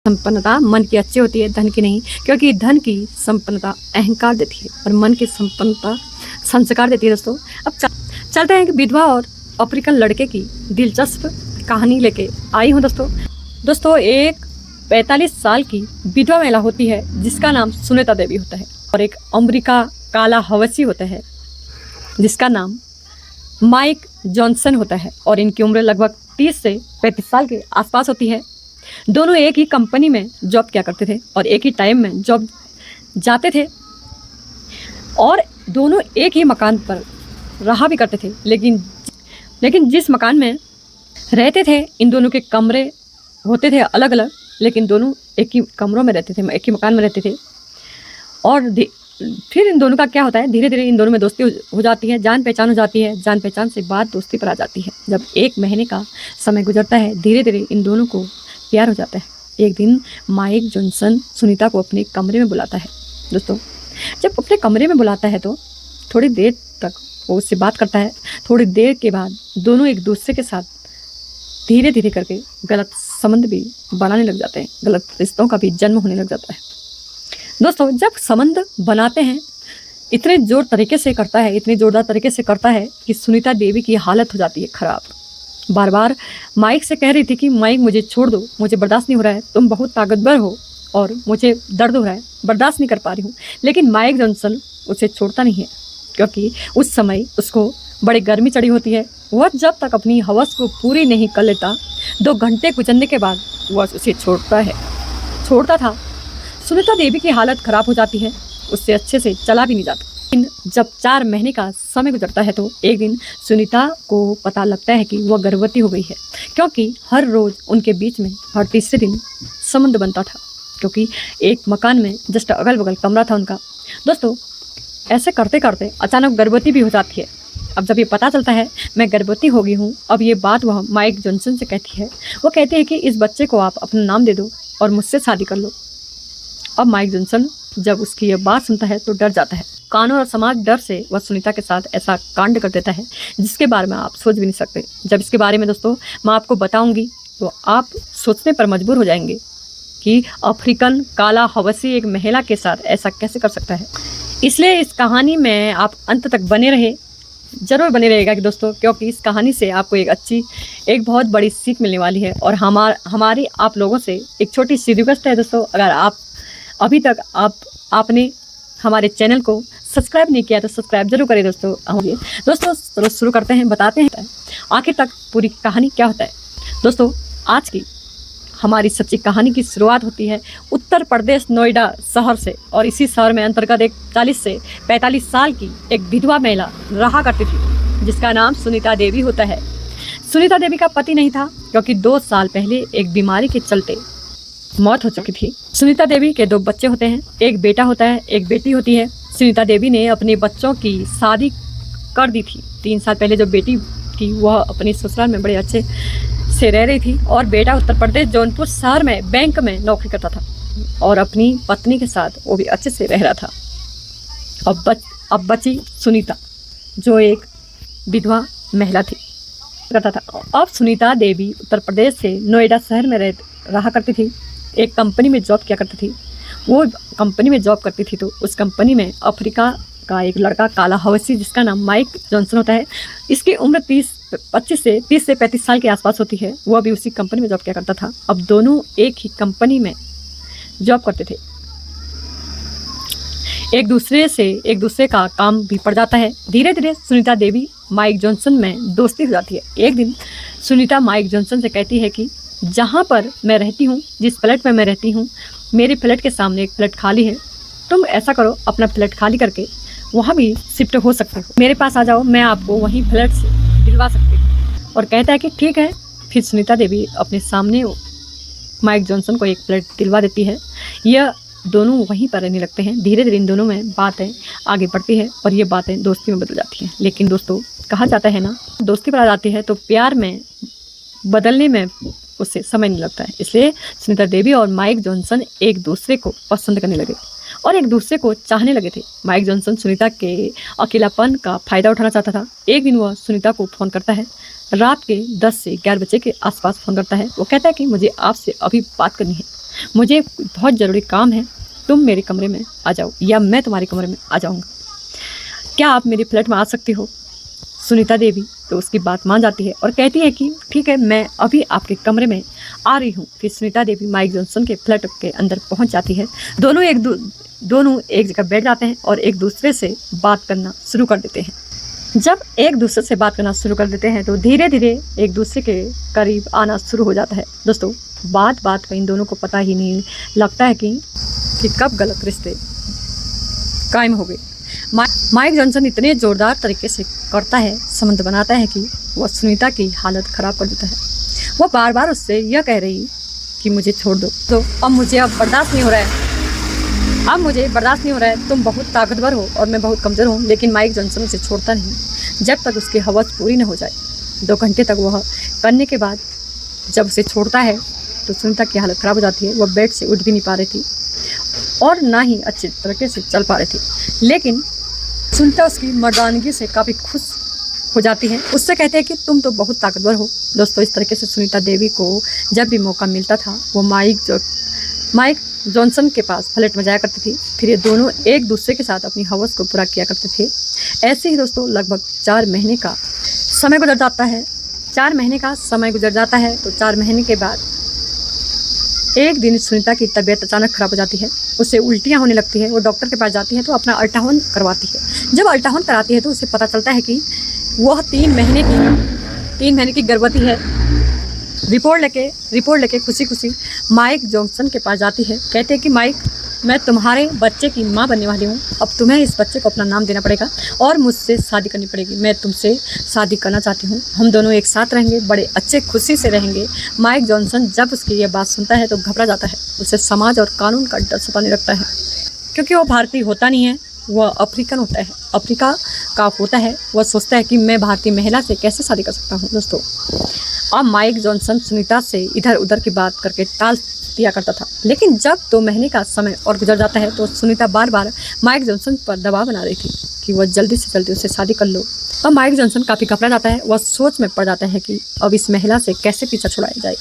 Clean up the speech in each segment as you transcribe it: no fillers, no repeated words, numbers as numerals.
संपन्नता मन की अच्छी होती है, धन की नहीं, क्योंकि धन की संपन्नता अहंकार देती है और मन की संपन्नता संस्कार देती है। दोस्तों अब चलते हैं कि विधवा और अफ्रीकन लड़के की दिलचस्प कहानी लेके आई हूँ। दोस्तों एक 45 साल की विधवा महिला होती है जिसका नाम सुनीता देवी होता है और एक अमेरिका काला हवसी होता है जिसका नाम माइक जॉनसन होता है और इनकी उम्र लगभग 30 से 35 साल के आसपास होती है। दोनों एक ही कंपनी में जॉब किया करते थे और एक ही टाइम में जॉब जाते थे और दोनों एक ही मकान पर रहा भी करते थे, लेकिन जिस मकान में रहते थे इन दोनों के कमरे होते थे अलग अलग, लेकिन दोनों एक ही कमरों में रहते थे, एक ही मकान में रहते थे। और फिर इन दोनों का क्या होता है, धीरे धीरे इन दोनों में दोस्ती हो जाती है, जान पहचान हो जाती है। जान पहचान से बात दोस्ती पर आ जाती है। जब 1 महीने का समय गुजरता है धीरे धीरे इन दोनों को प्यार हो जाता है। एक दिन माइक जॉनसन सुनीता को अपने कमरे में बुलाता है। दोस्तों जब अपने कमरे में बुलाता है तो थोड़ी देर तक वो उससे बात करता है। थोड़ी देर के बाद दोनों एक दूसरे के साथ धीरे धीरे करके गलत संबंध भी बनाने लग जाते हैं, गलत रिश्तों का भी जन्म होने लग जाता है। दोस्तों जब संबंध बनाते हैं इतने जोरदार तरीके से करता है कि सुनीता देवी की हालत हो जाती है खराब। बार बार माइक से कह रही थी कि माइक मुझे छोड़ दो, मुझे बर्दाश्त नहीं हो रहा है, तुम बहुत ताकतवर हो और मुझे दर्द हो रहा है, बर्दाश्त नहीं कर पा रही हूँ। लेकिन माइक जॉनसन उसे छोड़ता नहीं है क्योंकि उस समय उसको बड़ी गर्मी चढ़ी होती है। वह जब तक अपनी हवस को पूरी नहीं कर लेता 2 घंटे गुजरने के बाद वह उसे छोड़ता था। सुनीता देवी की हालत खराब हो जाती है, उससे अच्छे से चला भी नहीं जाता। लेकिन जब 4 महीने का समय गुजरता है तो एक दिन सुनीता को पता लगता है कि वह गर्भवती हो गई है, क्योंकि हर रोज़ उनके बीच में हर तीसरे दिन संबंध बनता था, क्योंकि एक मकान में जस्ट अगल बगल कमरा था उनका। दोस्तों ऐसे करते करते अचानक गर्भवती भी हो जाती है। अब जब ये पता चलता है मैं गर्भवती हो गई हूँ, अब ये बात वह माइक जॉनसन से कहती है। वो कहते हैं कि इस बच्चे को आप अपना नाम दे दो और मुझसे शादी कर लो। अब माइक जॉनसन जब उसकी ये बात सुनता है तो डर जाता है। कानून और समाज डर से वह सुनीता के साथ ऐसा कांड कर देता है जिसके बारे में आप सोच भी नहीं सकते। जब इसके बारे में दोस्तों मैं आपको बताऊंगी तो आप सोचने पर मजबूर हो जाएंगे कि अफ्रीकन काला हवसी एक महिला के साथ ऐसा कैसे कर सकता है। इसलिए इस कहानी में आप अंत तक बने रहे, जरूर बने रहेगा कि दोस्तों, क्योंकि इस कहानी से आपको एक बहुत बड़ी सीख मिलने वाली है। और हमारी आप लोगों से एक छोटी सी रिक्वेस्ट है दोस्तों, अगर आप अभी तक आपने हमारे चैनल को सब्सक्राइब नहीं किया तो सब्सक्राइब जरूर करें दोस्तों शुरू करते हैं, बताते हैं आखिर तक पूरी कहानी क्या होता है। दोस्तों आज की हमारी सच्ची कहानी की शुरुआत होती है उत्तर प्रदेश नोएडा शहर से, और इसी शहर में अंतर्गत एक 40 से 45 साल की एक विधवा महिला रहा करती थी जिसका नाम सुनीता देवी होता है। सुनीता देवी का पति नहीं था क्योंकि 2 साल पहले एक बीमारी के चलते मौत हो चुकी थी। सुनीता देवी के 2 बच्चे होते हैं, एक बेटा होता है, एक बेटी होती है। सुनीता देवी ने अपने बच्चों की शादी कर दी थी। 3 साल पहले जो बेटी थी वह अपने ससुराल में बड़े अच्छे से रह रही थी और बेटा उत्तर प्रदेश जौनपुर शहर में बैंक में नौकरी करता था और अपनी पत्नी के साथ वो भी अच्छे से रह रहा था। अब बची सुनीता जो एक विधवा महिला थी करता था। अब सुनीता देवी उत्तर प्रदेश से नोएडा शहर में रहा करती थी, एक कंपनी में जॉब किया करती थी। वो कंपनी में जॉब करती थी तो उस कंपनी में अफ्रीका का एक लड़का काला हवसी जिसका नाम माइक जॉनसन होता है, इसकी उम्र 30 से 35 साल के आसपास होती है। वह भी उसी कंपनी में जॉब किया करता था। अब दोनों एक ही कंपनी में जॉब करते थे, एक दूसरे का काम भी पड़ जाता है। धीरे धीरे सुनीता देवी माइक जॉनसन में दोस्ती हो जाती है। एक दिन सुनीता माइक जॉनसन से कहती है कि जहाँ पर मैं रहती हूँ, जिस फ्लैट में मैं रहती हूँ, मेरे फ्लैट के सामने एक फ्लैट खाली है, तुम ऐसा करो अपना फ्लैट खाली करके वहाँ भी शिफ्ट हो सकते हो, मेरे पास आ जाओ, मैं आपको वहीं फ्लैट से दिलवा सकती हूँ। और कहता है कि ठीक है। फिर सुनीता देवी अपने सामने माइक जॉनसन को एक फ्लैट दिलवा देती है। यह दोनों वहीं पर रहने लगते हैं। धीरे धीरे इन दोनों में बातें आगे बढ़ती है और ये बातें दोस्ती में बदल जाती हैं। लेकिन दोस्तों कहा जाता है ना, दोस्ती पर आ जाती है तो प्यार में बदलने में उससे समय नहीं लगता है। इसलिए सुनीता देवी और माइक जॉनसन एक दूसरे को पसंद करने लगे और एक दूसरे को चाहने लगे थे। माइक जॉनसन सुनीता के अकेलापन का फ़ायदा उठाना चाहता था। एक दिन वह सुनीता को फ़ोन करता है, रात के 10 से 11 बजे के आसपास फ़ोन करता है। वो कहता है कि मुझे आपसे अभी बात करनी है। मुझे बहुत ज़रूरी काम है, तुम मेरे कमरे में आ जाओ या मैं तुम्हारे कमरे में आ जाऊँगा। क्या आप मेरे फ्लैट में आ सकती हो? सुनीता देवी तो उसकी बात मान जाती है और कहती है कि ठीक है, मैं अभी आपके कमरे में आ रही हूँ। फिर सुनीता देवी माइक जॉनसन के फ्लैट के अंदर पहुँच जाती है। दोनों एक जगह बैठ जाते हैं और एक दूसरे से बात करना शुरू कर देते हैं। जब एक दूसरे से बात करना शुरू कर देते हैं तो धीरे धीरे एक दूसरे के करीब आना शुरू हो जाता है। दोस्तों, बात में इन दोनों को पता ही नहीं लगता है कि कब गलत रिश्ते कायम हो गए। माइक जॉनसन इतने ज़ोरदार तरीके से करता है, संबंध बनाता है कि वह सुनीता की हालत ख़राब कर देता है। वह बार बार उससे यह कह रही कि मुझे छोड़ दो, तो अब मुझे बर्दाश्त नहीं हो रहा है, तुम बहुत ताकतवर हो और मैं बहुत कमज़ोर हूँ। लेकिन माइक जॉनसन उसे छोड़ता नहीं जब तक उसकी हवस पूरी न हो जाए। 2 घंटे तक वह करने के बाद जब उसे छोड़ता है तो सुनीता की हालत ख़राब हो जाती है। वह बेड से उठ भी नहीं पा रही थी और ना ही अच्छी तरीके से चल पा रही थी। लेकिन सुनीता उसकी मर्दानगी से काफ़ी खुश हो जाती है। उससे कहते हैं कि तुम तो बहुत ताकतवर हो। दोस्तों, इस तरीके से सुनीता देवी को जब भी मौका मिलता था वो माइक जॉनसन के पास फ्लैट में जाया करती थी। फिर ये दोनों एक दूसरे के साथ अपनी हवस को पूरा किया करते थे। ऐसे ही दोस्तों लगभग 4 महीने का समय गुजर जाता है। 4 महीने का समय गुजर जाता है तो 4 महीने के बाद एक दिन सुनीता की तबीयत अचानक ख़राब हो जाती है। उसे उल्टियाँ होने लगती है। वो डॉक्टर के पास जाती है तो अपना अल्ट्रासाउंड करवाती है। जब अल्ट्रासाउंड कराती है तो उसे पता चलता है कि वह 3 महीने की गर्भवती है। रिपोर्ट लेके खुशी माइक जॉनसन के पास जाती है। कहते हैं कि माइक, मैं तुम्हारे बच्चे की माँ बनने वाली हूँ। अब तुम्हें इस बच्चे को अपना नाम देना पड़ेगा और मुझसे शादी करनी पड़ेगी। मैं तुमसे शादी करना चाहती हूँ। हम दोनों एक साथ रहेंगे, बड़े अच्छे खुशी से रहेंगे। माइक जॉनसन जब उसकी यह बात सुनता है तो घबरा जाता है। उसे समाज और कानून का डर सताने लगता है, क्योंकि वो भारतीय होता नहीं है, वह अफ्रीकन होता है, अफ्रीका का होता है। वह सोचता है कि मैं भारतीय महिला से कैसे शादी कर सकता हूँ। दोस्तों, अब माइक जॉनसन सुनीता से इधर उधर की बात करके टाल दिया करता था। लेकिन जब 2 महीने का समय और गुजर जाता है तो सुनीता बार बार माइक जॉनसन पर दबाव बना रही थी कि वह जल्दी से जल्दी उससे शादी कर लो। अब माइक जॉनसन काफ़ी घबरा जाता है। वह सोच में पड़ जाता है कि अब इस महिला से कैसे पीछा छुड़ाया जाए।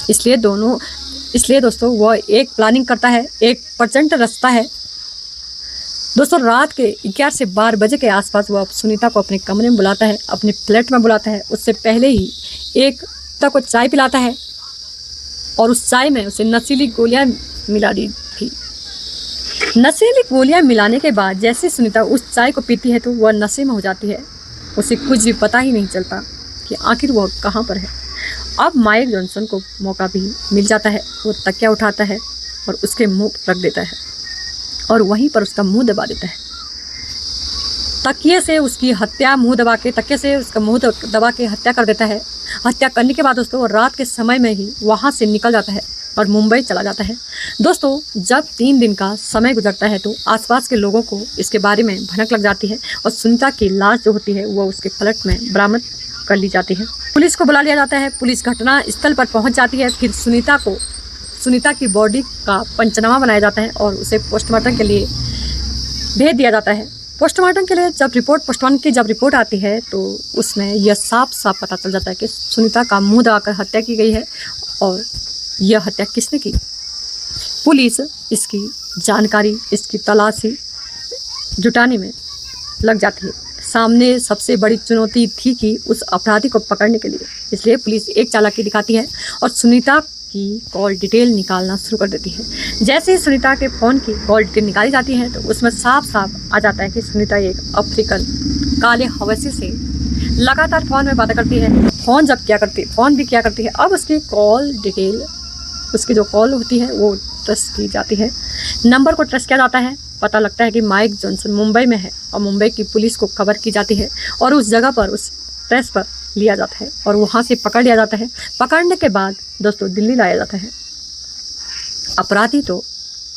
इसलिए दोस्तों वह एक प्लानिंग करता है। एक प्रचंड रास्ता है दोस्तों। रात के 11 से 12 बजे के आसपास वह सुनीता को अपने कमरे में बुलाता है, अपने फ्लैट में बुलाता है। उससे पहले ही एक तक को चाय पिलाता है और उस चाय में उसे नशीली गोलियां मिला दी थी। नशीली गोलियां मिलाने के बाद जैसे सुनीता उस चाय को पीती है तो वह नशे में हो जाती है। उसे कुछ भी पता ही नहीं चलता कि आखिर वह कहाँ पर है। अब माइक जॉनसन को मौका भी मिल जाता है। वो तकिया उठाता है और उसके मुंह रख देता है और वहीं पर उसका मुंह दबा देता है। तकिए से उसका मुंह दबा के हत्या कर देता है। हत्या करने के बाद दोस्तों वो रात के समय में ही वहाँ से निकल जाता है और मुंबई चला जाता है। दोस्तों, जब 3 दिन का समय गुजरता है तो आसपास के लोगों को इसके बारे में भनक लग जाती है और सुनीता की लाश जो होती है वो उसके फ्लैट में बरामद कर ली जाती है। पुलिस को बुला लिया जाता है। पुलिस घटना स्थल पर पहुँच जाती है। फिर सुनीता की बॉडी का पंचनामा बनाया जाता है और उसे पोस्टमार्टम के लिए भेज दिया जाता है। पोस्टमार्टम के लिए जब रिपोर्ट आती है तो उसमें यह साफ पता चल जाता है कि सुनीता का मुंह दबाकर हत्या की गई है। और यह हत्या किसने की? पुलिस इसकी जानकारी, इसकी तलाशी जुटाने में लग जाती है। सामने सबसे बड़ी चुनौती थी कि उस अपराधी को पकड़ने के लिए, इसलिए पुलिस एक चालाकी दिखाती है और सुनीता की कॉल डिटेल निकालना शुरू कर देती है। जैसे ही सुनीता के फ़ोन की कॉल डिटेल निकाली जाती है तो उसमें साफ आ जाता है कि सुनीता एक अफ्रीकन काले हवसी से लगातार फ़ोन में बातें करती है। फ़ोन भी किया करती है। अब उसकी कॉल डिटेल, उसकी जो कॉल होती है वो ट्रेस की जाती है। नंबर को ट्रेस किया जाता है। पता लगता है कि माइक जॉनसन मुंबई में है और मुंबई की पुलिस को खबर की जाती है और उस जगह पर, उस ट्रेस पर लिया जाता है और वहाँ से पकड़ लिया जाता है। पकड़ने के बाद दोस्तों दिल्ली लाया जाता है। अपराधी तो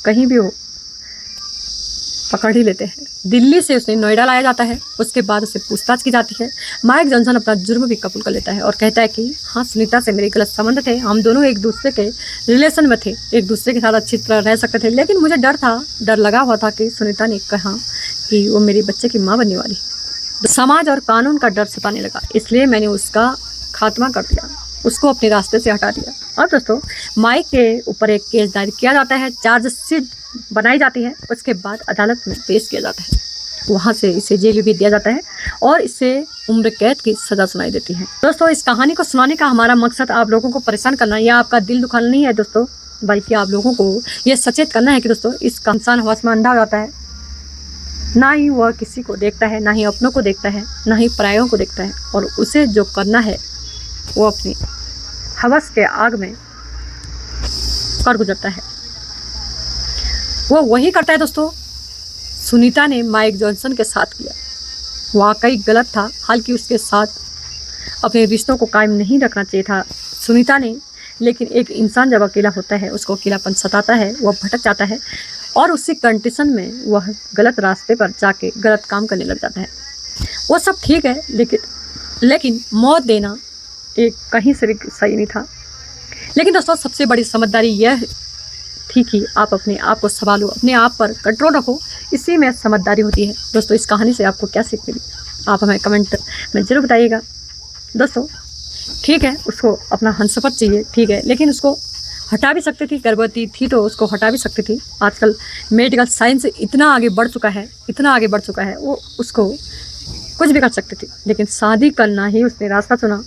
कहीं भी हो पकड़ ही लेते हैं। दिल्ली से उसे नोएडा लाया जाता है। उसके बाद उसे पूछताछ की जाती है। माइक जॉनसन अपना जुर्म भी कबूल कर लेता है और कहता है कि हाँ, सुनीता से मेरे गलत संबंध थे। हम दोनों एक दूसरे के रिलेशन में थे, एक दूसरे के साथ अच्छी तरह रह सकते थे। लेकिन मुझे डर लगा हुआ था कि सुनीता ने कहा कि वो मेरे बच्चे की माँ बनने वाली। समाज और कानून का डर सताने लगा, इसलिए मैंने उसका खात्मा कर दिया। उसको अपने रास्ते से हटा दिया। और दोस्तों माइक के ऊपर एक केस दायर किया जाता है, चार्जशीट बनाई जाती है, उसके बाद अदालत में पेश किया जाता है। वहाँ से इसे जेल भी दिया जाता है और इसे उम्र कैद की सज़ा सुनाई देती है। दोस्तों इस कहानी को सुनाने का हमारा मकसद आप लोगों को परेशान करना या आपका दिल दुखाना नहीं है दोस्तों, बल्कि आप लोगों को ये सचेत करना है कि दोस्तों इसका इंसान हवस में अंधा हो जाता है। ना ही वह किसी को देखता है, ना ही अपनों को देखता है, ना ही परायों को देखता है, और उसे जो करना है वो अपनी हवस के आग में कर गुजरता है। वो वही करता है दोस्तों सुनीता ने माइक जॉनसन के साथ किया। वाकई गलत था, हालांकि उसके साथ अपने रिश्तों को कायम नहीं रखना चाहिए था सुनीता ने, लेकिन एक इंसान जब अकेला होता है उसको अकेलापन सताता है, वह भटक जाता है और उसी कंडीशन में वह गलत रास्ते पर जाके गलत काम करने लग जाता है। वो सब ठीक है, लेकिन मौत देना एक कहीं से भी सही नहीं था। लेकिन दोस्तों सबसे बड़ी समझदारी यह थी कि आप अपने आप को संभालो, अपने आप पर कंट्रोल रखो, इसी में समझदारी होती है। दोस्तों इस कहानी से आपको क्या सीख मिली आप हमें कमेंट में ज़रूर बताइएगा। दोस्तों ठीक है, उसको अपना हमसफ़र चाहिए, ठीक है, लेकिन उसको हटा भी सकती थी, गर्भवती थी तो उसको हटा भी सकती थी। आजकल मेडिकल साइंस इतना आगे बढ़ चुका है, वो उसको कुछ भी कर सकती थी, लेकिन शादी करना ही उसने रास्ता चुना।